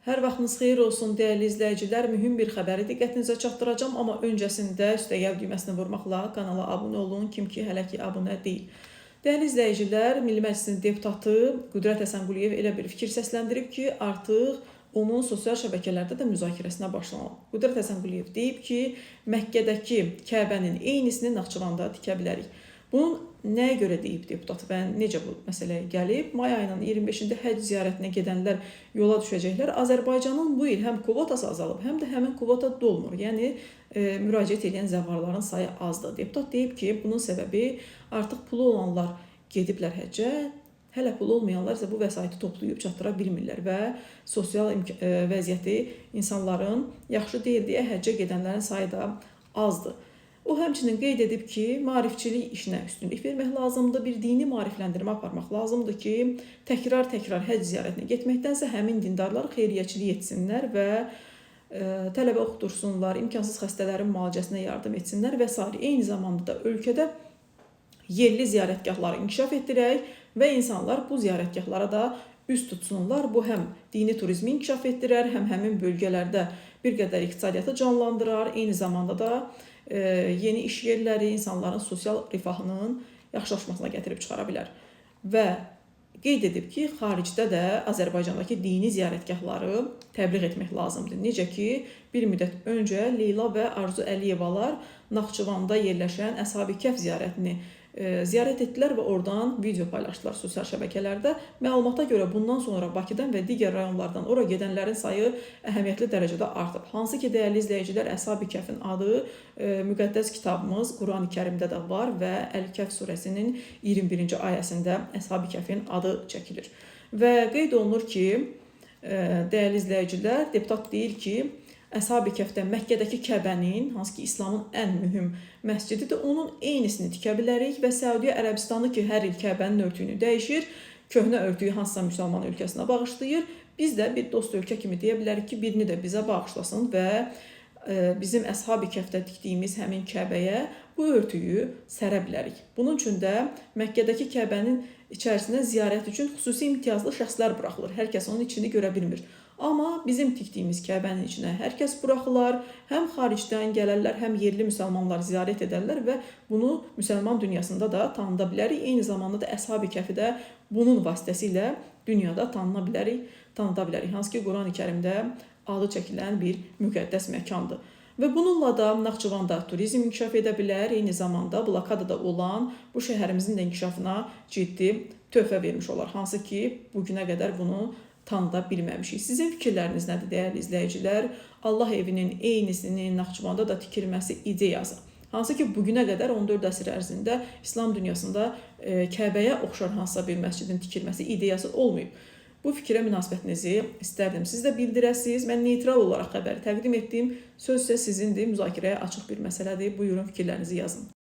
Hər vaxtınız xeyir olsun, dəyərli izləyicilər. Mühüm bir xəbəri diqqətinizə çatdıracağam, amma öncəsində üstəgəl düyməsini vurmaqla kanala abunə olun, kim ki hələ ki abunə deyil. Dəyərli izləyicilər, Milli Məclisin deputatı Qüdrət Həsənquliyev elə bir fikir səsləndirib ki, artıq onun sosial şəbəkələrdə də müzakirəsinə başlanıb. Qüdrət Həsənquliyev deyib ki, Məkkədəki Kəbənin eynisini Naxçıvanda tikə bilərik. Bunun nəyə görə deyib deputat və necə bu məsələyə gəlib? May ayının 25-də həcc ziyarətinə gedənlər yola düşəcəklər. Azərbaycanın bu il həm kvotası azalıb, həm də həmin kvota dolmur. Yəni, müraciət edən zəvvarların sayı azdır. Deputat deyib ki, bunun səbəbi artıq pulu olanlar gediblər həccə, hələ pulu olmayanlar isə bu vəsaiti toplayıb çatdıra bilmirlər və sosial vəziyyəti insanların yaxşı deyil deyə həccə gedənlərin sayı da azdır. O həmçinin qeyd edib ki, maarifçilik işinə üstünlük vermək lazımdır, bir dini maarifləndirmə aparmaq lazımdır ki, təkrar həcc ziyarətinə getməkdənsə həmin dindarlar xeyriyyəçilik etsinlər və tələbə oxutursunlar, imkansız xəstələrin müalicəsinə yardım etsinlər və s. Eyni zamanda da ölkədə yerli ziyarətgahları inkişaf etdirək və insanlar bu ziyarətgahlara da üz tutsunlar. Bu həm dini turizmi inkişaf etdirər, həm həmin bölgələrdə bir qədər iqtisadiyyatı canlandırar, eyni zamanda da yeni iş yerləri insanların sosial rifahının yaxşılaşmasına gətirib çıxara bilər. Və qeyd edib ki, xaricdə də Azərbaycandakı dini ziyarətgahları təbliğ etmək lazımdır. Necə ki, bir müddət öncə Leyla və Arzu Əliyevalar Naxçıvanda yerləşən Əshab-ı Kəhf ziyarətini ziyarət etdilər və oradan video paylaşdılar sosial şəbəkələrdə. Məlumata görə bundan sonra Bakıdan və digər rayonlardan ora gedənlərin sayı əhəmiyyətli dərəcədə artıb. Hansı ki, dəyərli izləyicilər, Əshab-ı Kəhfin adı müqəddəs kitabımız Qurani-Kərimdə də var və Əl-Kəhf surəsinin 21-ci ayəsində Əshab-ı Kəhfin adı çəkilir. Və qeyd olunur ki, dəyərli izləyicilər, deputat deyir ki, Əshab-ı Kəhfdə Məkkədəki Kəbənin, hansı ki, İslamın ən mühüm məscididir, onun eynisini tikə bilərik və Səudiyyə Ərəbistanı ki, hər il Kəbənin örtüyünü dəyişir, köhnə örtüyü hansısa müsəlman ölkəsinə bağışlayır. Biz də bir dost ölkə kimi deyə bilərik ki, birini də bizə bağışlasın və bizim Əshab-ı Kəhfdə tikdiyimiz həmin Kəbəyə bu örtüyü sərə bilərik. Bunun üçün də Məkkədəki Kəbənin içərisində ziyarət üçün xüsusi imtiyazlı şəxslər buraxılır. Hər kəs onun içini görə bilmir. Amma bizim tikdiyimiz Kəbənin içinə hər kəs buraxılar, həm xaricdən gələrlər, həm yerli müsəlmanlar ziyarət edərlər və bunu müsəlman dünyasında da tanıda bilərik. Eyni zamanda da Əshab-ı Kəhfi də bunun vasitəsilə dünyada tanıda bilərik. Hansı ki, Qurani-Kərimdə adı çəkilən bir müqəddəs məkandır. Və bununla da Naxçıvanda turizm inkişaf edə bilər, eyni zamanda blokadada olan bu şəhərimizin də inkişafına ciddi töhfə vermiş olar. Hansı ki, bugünə qədər bunu tanıda bilməmişik. Sizin fikirləriniz nədir, dəyərli izləyicilər? Allah evinin eynisinin Naxçıvanda da tikilməsi ideyası. Hansı ki, bugünə qədər 14 əsr ərzində İslam dünyasında Kəbəyə oxşar hansısa bir məscidin tikilməsi ideyası olmayıb. Bu fikrə münasibətinizi istərdim. Siz də bildirəsiniz. Mən neytral olaraq xəbəri təqdim etdim. Söz isə sizindir. Müzakirəyə açıq bir məsələdir. Buyurun, fikirlərinizi yazın.